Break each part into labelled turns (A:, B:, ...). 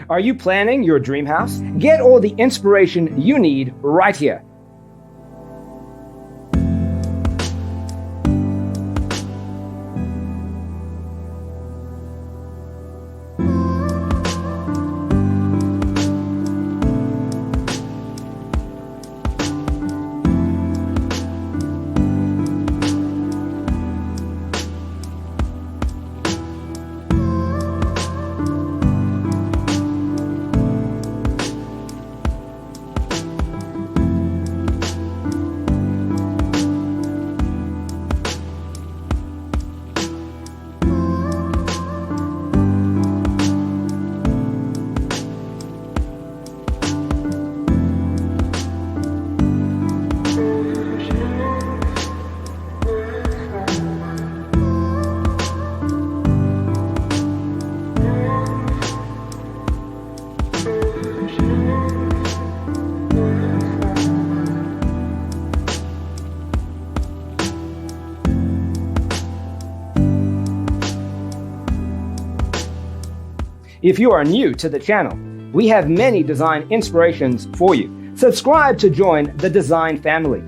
A: Are you planning your dream house? Get all the inspiration you need right here. If you are new to the channel, we have many design inspirations for you. Subscribe to join the design family.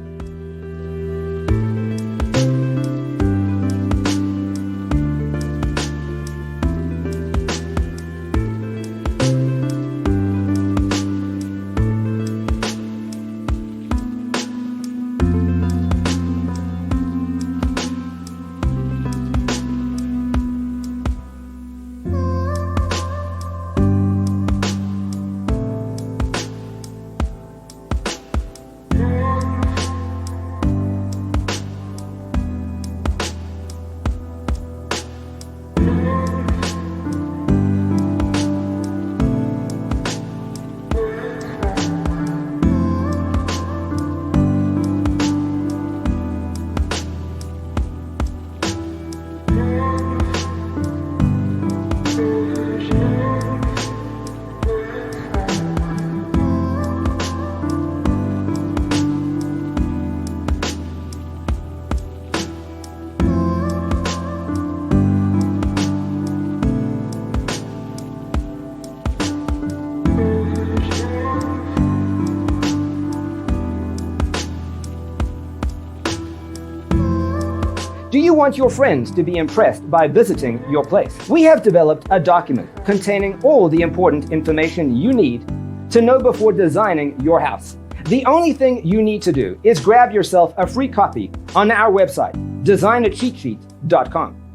A: Do you want your friends to be impressed by visiting your place? We have developed a document containing all the important information you need to know before designing your house. The only thing you need to do is grab yourself a free copy on our website, designacheatsheet.com.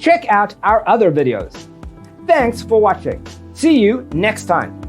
A: Check out our other videos. Thanks for watching. See you next time.